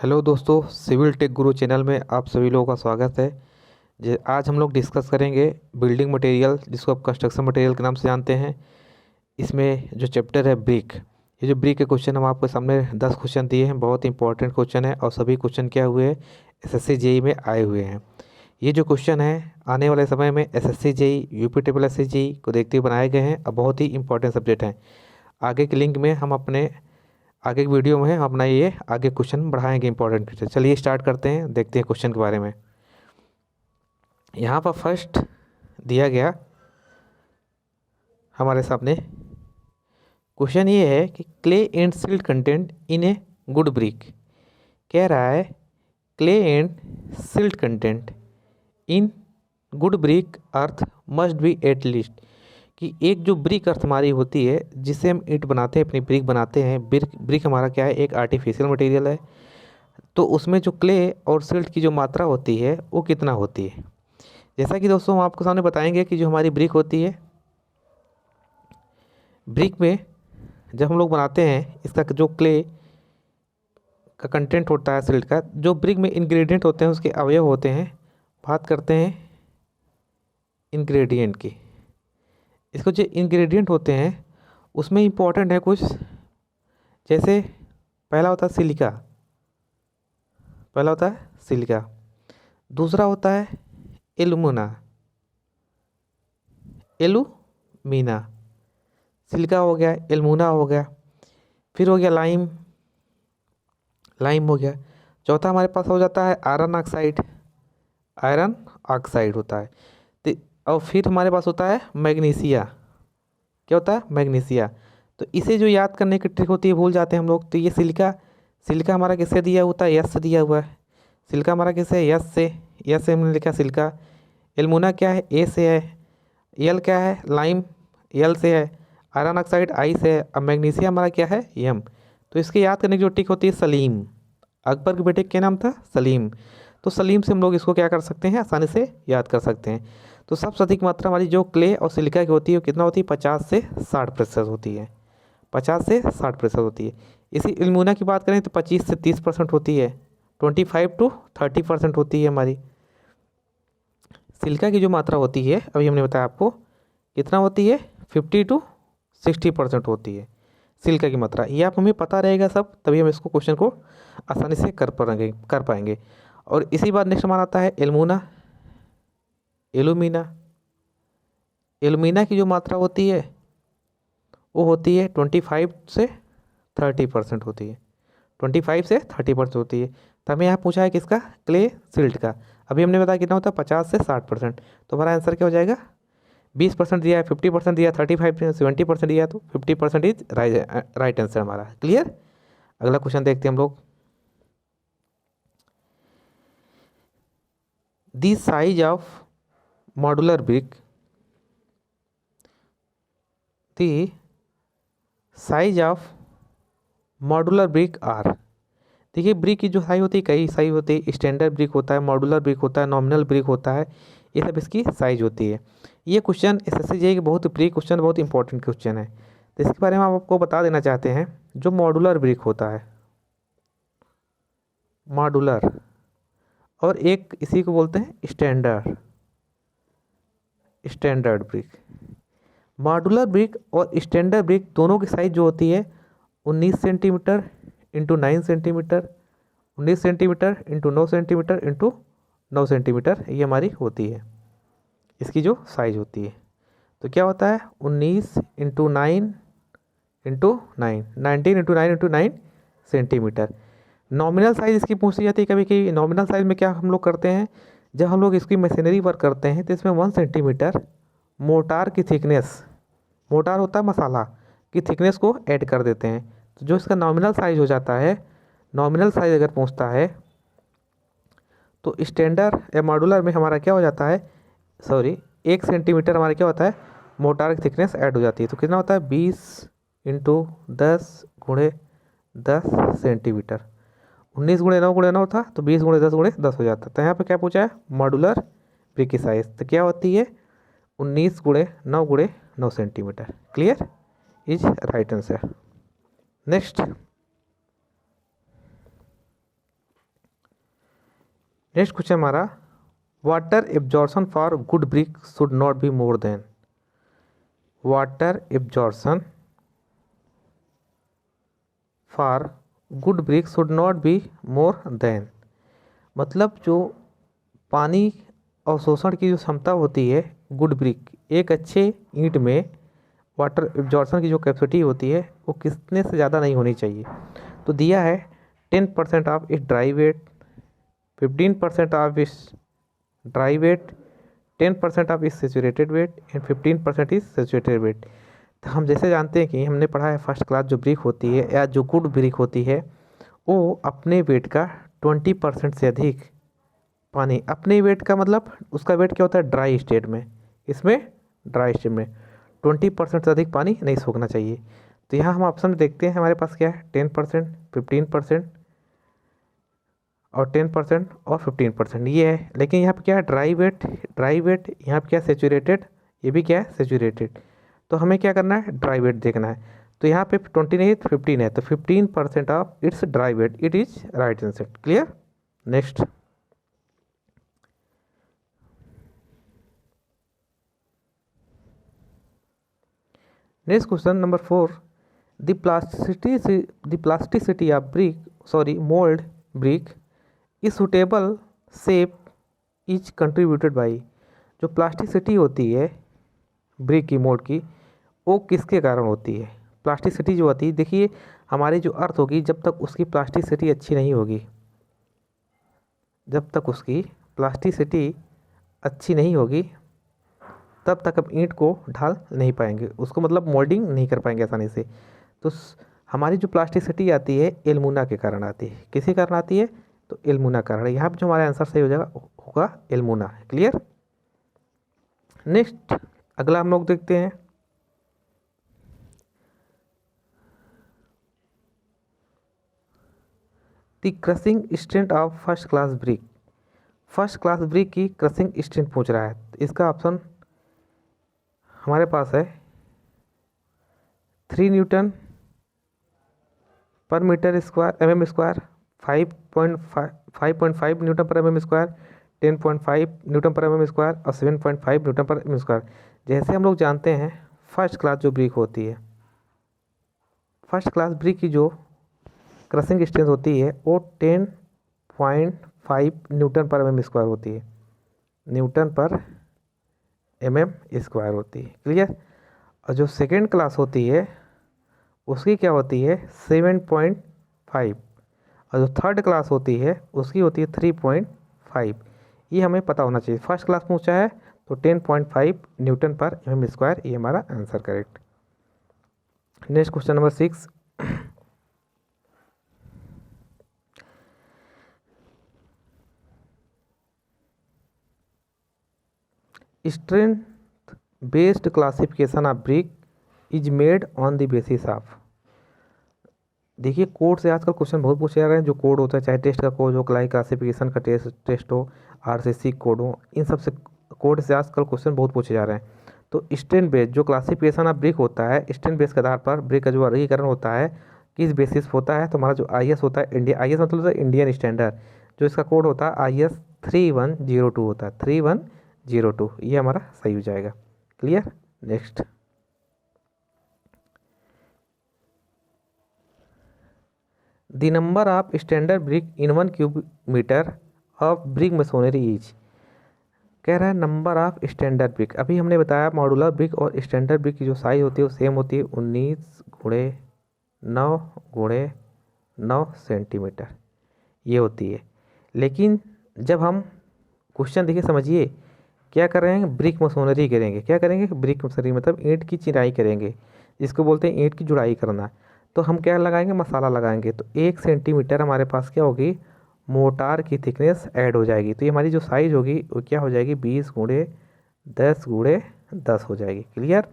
Hello दोस्तों, civil take गुरु channel में आप सभी लोगों का स्वागत है। आज हम लोग डिस्कस करेंगे बिल्डिंग मटेरियल, जिसको आप कंस्ट्रक्शन मटेरियल के नाम से जानते हैं। इसमें जो चैप्टर है ब्रिक, ये जो ब्रिक के क्वेश्चन हम आपके सामने 10 क्वेश्चन दिए हैं। बहुत इंपॉर्टेंट क्वेश्चन है और सभी क्वेश्चन क्या हुए हैं, एसएससी जेई में आए हुए हैं। ये जो क्वेश्चन है आने वाले समय में SSC JE, UP triple SC JE को देखते हुए बनाए गए हैं और बहुत ही इंपॉर्टेंट सब्जेक्ट हैं। आगे के लिंक में हम अपने आगे की वीडियो में हम अपना ये आगे क्वेश्चन बढ़ाएंगे इंपॉर्टेंट क्वेश्चन। चलिए स्टार्ट करते हैं, देखते हैं क्वेश्चन के बारे में। यहाँ पर फर्स्ट दिया गया हमारे सामने क्वेश्चन ये है कि clay and silt content in a good brick. कह रहा है clay and silt content in good brick earth must be at least, कि एक जो ब्रिक अर्थ हमारी होती है, जिससे हम ईंट बनाते हैं, अपनी ब्रिक बनाते हैं। ब्रिक हमारा क्या है, एक आर्टिफिशियल मटेरियल है। तो उसमें जो क्ले और सिल्ट की जो मात्रा होती है वो कितना होती है। जैसा कि दोस्तों हम आपको सामने बताएंगे कि जो हमारी ब्रिक होती है, ब्रिक में जब हम लोग बनाते हैं, इसका जो क्ले का कंटेंट होता है, सिल्ट का, जो ब्रिक में इंग्रेडिएंट होते हैं, उसके अवयव होते हैं। बात करते हैं इंग्रेडिएंट की। इसको जो इंग्रेडिएंट होते हैं उसमें इंपॉर्टेंट है कुछ, जैसे पहला होता है सिलिका, दूसरा होता है एलुमिना, सिलिका हो गया, एलुमिना हो गया, फिर हो गया लाइम हो गया। चौथा हमारे पास हो जाता है आयरन ऑक्साइड होता है। और फिर हमारे पास होता है मैग्नीशिया। क्या होता है? मैग्नीशिया। तो इसे जो याद करने की ट्रिक होती है भूल जाते हैं हम लोग। तो ये सिलिका हमारा किससे दिया होता है? यस से दिया हुआ है। सिलिका हमारा किससे? यस से हमने लिखा सिलिका। एलुमिना क्या है? ए से है। यल क्या है? लाइम यल से है। आयरन ऑक्साइड आई से है। अब मैग्नीशिया हमारा क्या है? यम। तो इसके याद करने की जो ट्रिक होती है सलीम। अकबर के बेटे क्या नाम था? सलीम। तो सलीम से हम लोग इसको क्या कर सकते हैं? आसानी से याद कर सकते हैं। तो सबसे अधिक मात्रा हमारी जो क्ले और सिलिका की होती है वो कितना होती है? 50 से 60% होती है। 50 से 60% होती है। इसी एलुमिना की बात करें तो 25 से 30% होती है। 25 to 30% होती है हमारी। सिलिका की जो मात्रा होती है, अभी हमने बताया आपको कितना होती है, 50 to 60% होती है सिलिका की मात्रा। ये आप हमें पता रहेगा सब, तभी हम इसको क्वेश्चन को आसानी से कर पाएंगे। और इसी बात नेक्स्ट हमारा आता है एलुमिना की जो मात्रा होती है वो होती है 25 से 30% होती है। 25 से 30% होती है। तो हमें यहाँ पूछा है किसका? क्ले सिल्ट का। अभी हमने बताया कितना होता है? 50 से 60%। तो हमारा आंसर क्या हो जाएगा? 20% दिया है, 50% दिया, 35 70% दिया, तो 50% इज राइट आंसर हमारा। क्लियर? अगला क्वेश्चन देखते हैं हम लोग। The size of modular brick, the size of modular brick are. देखिए ब्रिक की जो साइज होती है, कई साइज होती है। स्टैंडर्ड ब्रिक होता है, मॉड्यूलर ब्रिक होता है, नॉमिनल ब्रिक होता है। ये सब इसकी साइज होती है। ये क्वेश्चन एसएससी जेईई के बहुत प्री क्वेश्चन, बहुत इंपॉर्टेंट क्वेश्चन है। तो इसके बारे में हम आपको बता देना चाहते हैं। जो मॉड्यूलर ब्रिक होता है, मॉड्यूलर, और एक इसी को बोलते हैं स्टैंडर्ड ब्रिक। मॉड्यूलर ब्रिक और स्टैंडर्ड ब्रिक दोनों की साइज जो होती है 19 centimetre into 9 centimetre, 19 centimetre into 9 centimetre into 9 centimetre, ये हमारी होती है इसकी जो साइज होती है। तो क्या होता है? 19 into 9 into 9, 19 into 9 into 9 centimetre. Nominal size इसकी पूछी जाती है कभी कभी। नॉमिनल साइज में क्या हम लोग करते हैं, जब हम लोग इसकी मशीनरी वर्क करते हैं तो इसमें 1 सेंटीमीटर मोटार की थिकनेस, मोटार होता है मसाला, की थिकनेस को ऐड कर देते हैं। तो जो इसका नॉमिनल साइज हो जाता है, नॉमिनल साइज अगर पूछता है तो स्टैंडर्ड या मॉड्यूलर में हमारा क्या हो जाता है, 1 सेंटीमीटर हमारा क्या होता है, मोटार की थिकनेस ऐड हो जाती है। तो कितना होता है? 20 इंटू 10 गुणे 10 सेंटीमीटर। 19 गुणे 9 गुणे 9 था, तो 20 गुणे 10 गुणे 10 हो जाता है। तो यहाँ पे क्या पूछा है? मॉड्यूलर ब्रिक की साइज। तो क्या होती है? 19 गुणे 9 centimetre. Clear? Is right answer. Next, next question हमारा, water absorption for good brick should not be more than, water absorption for good brick should not be more than, मतलब जो पानी अवशोषण की जो क्षमता होती है गुड ब्रिक, एक अच्छे ईंट में वाटर एब्जॉर्प्शन की जो कैपेसिटी होती है वो कितने से ज़्यादा नहीं होनी चाहिए। तो दिया है 10% ऑफ इस ड्राई वेट, 15% ऑफ इस ड्राई वेट, 10% ऑफ इस सेचुरेटेड वेट एंड 15% इस सेचुरेटेड वेट। तो हम जैसे जानते हैं कि हमने पढ़ा है फर्स्ट क्लास जो ब्रिक होती है या जो गुड ब्रिक होती है वो अपने वेट का 20% से अधिक पानी, अपने वेट का मतलब उसका वेट क्या होता है ड्राई स्टेट में, इसमें ड्राई स्टेट में 20% से अधिक पानी नहीं सोखना चाहिए। तो यहाँ हम ऑप्शन में देखते हैं हमारे पास क्या है 10%, 15% और 10% और 15% ये है। लेकिन यहाँ पे क्या है ड्राई वेट, यहाँ पे क्या है सेचुरेटेड, ये भी क्या है सेचुरेटेड। तो हमें क्या करना है ड्राई वेट देखना है। तो यहाँ पे 20 नहीं 15 है, तो 15% of its dry weight, it is right answer. Clear. Next, next question number 4, the plasticity of mould brick is suitable shape is contributed by, जो प्लास्टिसिटी होती है ब्रिक की मोल्ड की वो किसके कारण होती है। प्लास्टिसिटी जो होती है, देखिए हमारी जो अर्थ होगी जब तक उसकी प्लास्टिसिटी अच्छी नहीं होगी, जब तक उसकी प्लास्टिसिटी अच्छी नहीं होगी तब तक हम ईंट को ढाल नहीं पाएंगे, उसको मतलब मोल्डिंग नहीं कर पाएंगे आसानी से। तो हमारी जो प्लास्टिसिटी आती है एल्मुना के कारण आती है, किसी कारण आती है तो एल्मुना कारण। यहाँ पे जो हमारा आंसर सही हो जाएगा होगा एल्मुना। क्लियर। नेक्स्ट अगला हम लोग देखते हैं, the crushing strength of first class brick, first class brick की क्रशिंग स्ट्रेंथ पूछ रहा है। इसका ऑप्शन हमारे पास है 3 newton per metre square M M square, 5.5 newton per M M square, 10.5 newton per M M square और 7.5 न्यूटन पर एम स्क्वायर। जैसे हम लोग जानते हैं फर्स्ट क्लास जो ब्रिक होती है, फर्स्ट क्लास ब्रिक की जो क्रशिंग स्ट्रेंथ होती है वो 10.5 newton per M M square होती है, Newton per M M square होती है। क्लियर। और जो सेकेंड क्लास होती है उसकी क्या होती है 7.5, और जो थर्ड क्लास होती है उसकी होती है 3.5। ये हमें पता होना चाहिए। फर्स्ट क्लास पूछा है तो 10.5 newton per M M square, ये हमारा answer correct. Next question number 6, strength based classification of brick is made on the basis of, देखिए कोड से आजकल क्वेश्चन बहुत पूछे जा रहे हैं। जो कोड होता है चाहे टेस्ट का कोड हो, क्लासिफिकेशन का टेस्ट हो, आरसीसी कोड हो, इन सब से कोड से आजकल क्वेश्चन बहुत पूछे जा रहे हैं। तो स्ट्रेंथ बेस्ड जो क्लासिफिकेशन ऑफ ब्रिक होता है, स्ट्रेंथ बेस के आधार पर ब्रिक का जो वर्गीकरण होता है किस बेसिस होता है, तो हमारा जो आईएस होता है इंडिया, आईएस मतलब इंडियन स्टैंडर्ड, जो इसका कोड होता है आईएस 3102 होता है, 3102, ये हमारा सही हो जाएगा। Clear. Next, the number of standard brick in 1 cube metre of brick machinery is, कह रहा है नंबर ऑफ स्टैंडर्ड ब्रिक। अभी हमने बताया मॉड्यूलर ब्रिक और स्टैंडर्ड ब्रिक की जो साइज होती है वो सेम होती है, 19x9x9 सेंटीमीटर ये होती है। लेकिन जब हम क्वेश्चन देखिए समझिए क्या कर रहे हैं, ब्रिक मशीनरी करेंगे, क्या करेंगे ब्रिक मशीनरी मतलब ईंट की चिनाई करेंगे, जिसको बोलते हैं ईंट की जुड़ाई करना। तो हम क्या लगाएंगे मसाला लगाएंगे, तो 1 सेंटीमीटर हमारे पास क्या होगी मोटार की थिकनेस ऐड हो जाएगी। तो ये हमारी जो साइज होगी वो क्या हो जाएगी 20x10x10 हो जाएगी। क्लियर।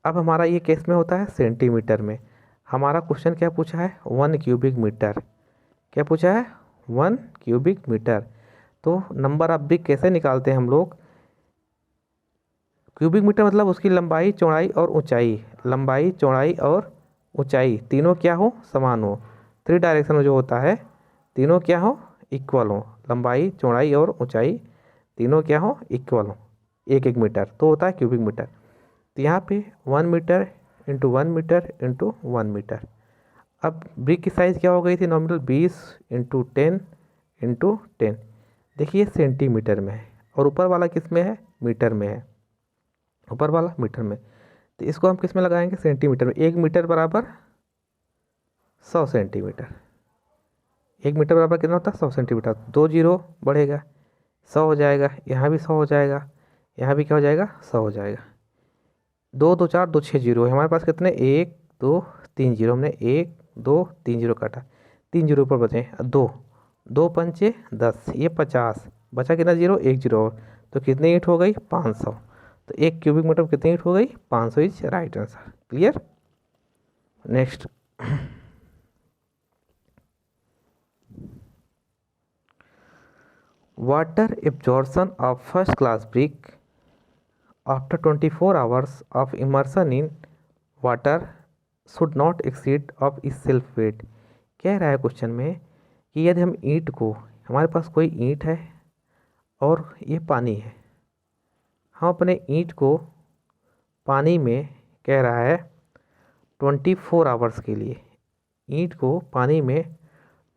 अब हमारा ये केस में होता है सेंटीमीटर में, हमारा क्वेश्चन क्या पूछा है 1 क्यूबिक मीटर, क्या पूछा है 1 क्यूबिक मीटर। तो नंबर ऑफ ब्रिक कैसे निकालते हैं हम लोग, क्यूबिक मीटर मतलब उसकी लंबाई चौड़ाई और ऊंचाई, लंबाई चौड़ाई और ऊंचाई तीनों क्या हो समान हो, 3 डायरेक्शन में जो होता है तीनों क्या हो इक्वल हो, लंबाई चौड़ाई और ऊंचाई तीनों क्या हो, इक्वल हो, 1 1 मीटर, तो होता है क्यूबिक मीटर। तो यहाँ पे 1 metre into 1 metre into 1 metre. अब ब्रिक की साइज़ क्या हो गई थी नॉमिनल, 20 × 10 × 10। देखिए सेंटीमीटर में है और ऊपर वाला किस में है, मीटर में है, ऊपर वाला मीटर में। तो इसको हम किस में लगाएंगे, सेंटीमीटर में। 1 मीटर बराबर 100 सेंटीमीटर, 1 मीटर बराबर कितना होता है, 100 सेंटीमीटर। 2 0 बढ़ेगा, 100 हो जाएगा, यहाँ भी 100 हो जाएगा, यहाँ भी क्या हो जाएगा, 100 हो जाएगा। 2 2 4 2 6 जीरो है हमारे पास, कितने, 1 2 3 जीरो, हमने 1 2 3 जीरो काटा, 3 जीरो ऊपर बचे, 2 2 पंचे 10, ये 50, बचा कितना जीरो, 1 जीरो और, तो कितनी ईंट हो गई, 500। तो 1 क्यूबिक मीटर में कितनी ईंट हो गई, 500 is right answer. Clear. Next, water absorption of first class brick after 24 hours of immersion in water should not exceed of is self weight. कह रहा है क्वेश्चन में कि यदि हम ईंट को, हमारे पास कोई ईंट है और ये पानी है, हम अपने ईंट को पानी में, कह रहा है 24 आवर्स के लिए, ईंट को पानी में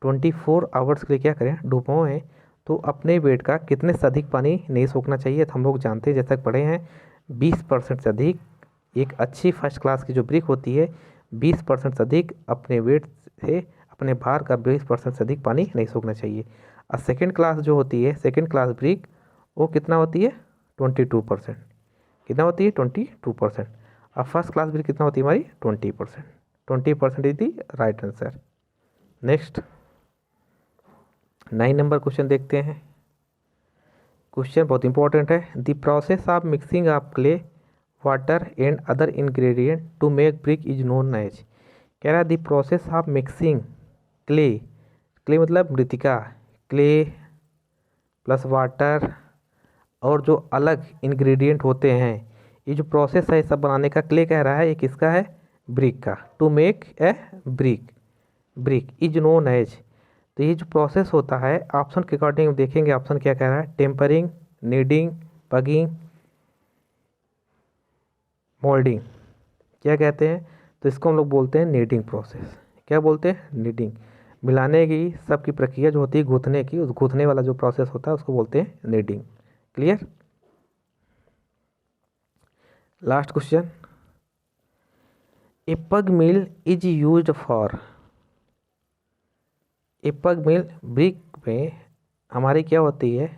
24 आवर्स के लिए क्या करें, डुबोएं, तो अपने वेट का कितने से अधिक पानी नहीं सोखना चाहिए। तो हम लोग जानते हैं, जैसे तक पढ़े हैं, 20% से अधिक, एक अच्छी फर्स्ट क्लास की जो ब्रिक होती है 20% से अधिक अपने वेट से, अपने भार का 20% से अधिक पानी नहीं सोखना चाहिए। और सेकेंड क्लास जो होती है, सेकेंड क्लास ब्रिक, वो कितना होती है, 22%। कितना होती है, 22%। और फर्स्ट क्लास ब्रिक कितना होती है हमारी, 20%। 20% is the right answer. Next 9 number question देखते हैं। क्वेश्चन बहुत इंपॉर्टेंट है। The process of mixing of clay, water and other ingredient to make brick is known as. कह रहा है the process of mixing clay, clay मतलब मृतिका, clay plus water और जो अलग इंग्रेडिएंट होते हैं, ये जो प्रोसेस है सब बनाने का, क्ले कह रहा है, ये किसका है, ब्रिक का। To make a brick, brick is known as. तो ये जो प्रोसेस होता है, ऑप्शन के अकॉर्डिंग देखेंगे, ऑप्शन क्या कह रहा है, टेम्परिंग, नीडिंग, पगिंग, मोल्डिंग, क्या कहते हैं। तो इसको हम लोग बोलते हैं नीडिंग प्रोसेस। क्या बोलते हैं, नीडिंग। मिलाने की सबकी प्रक्रिया जो होती है गूंथने की, उस गूंथने वाला जो प्रोसेस होता है उसको बोलते हैं नीडिंग। क्लियर। लास्ट क्वेश्चन, ए पग मिल इज यूज्ड फॉर। ए पग मिल, ब्रिक में हमारी क्या होती है,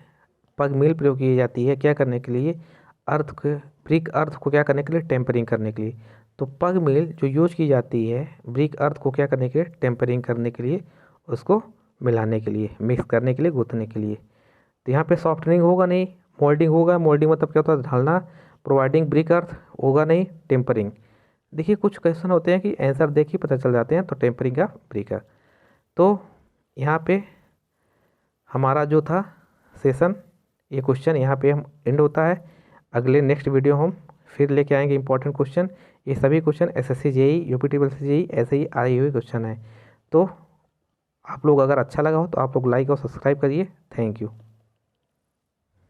पग मिल प्रयोग की जाती है क्या करने के लिए, अर्थ को, ब्रिक अर्थ को क्या करने के लिए, टेम्परिंग करने के लिए। तो पग मिल जो यूज की जाती है ब्रिक अर्थ को क्या करने के लिए, टेम्परिंग करने के लिए, उसको मिलाने के लिए, मिक्स करने के लिए, गूंथने के लिए। तो यहाँ पे सॉफ्टनिंग होगा नहीं, मोल्डिंग होगा। मोल्डिंग मतलब क्या होता है, ढालना। प्रोवाइडिंग ब्रिक अर्थ होगा नहीं, टेम्परिंग। देखिए कुछ क्वेश्चन होते हैं कि आंसर देख ही पता चल जाते हैं, तो टेम्परिंग का ब्रिक अर्थ। तो यहाँ पे हमारा जो था सेशन, ये क्वेश्चन यहाँ पे हम एंड होता है। अगले नेक्स्ट वीडियो हम फिर लेके आएंगे इंपॉर्टेंट क्वेश्चन। ये सभी question SSC JE, UP triple C JE ऐसे ही आए हुए क्वेश्चन है। तो आप लोग अगर अच्छा लगा हो तो आप लोग लाइक और सब्सक्राइब करिए। Thank you.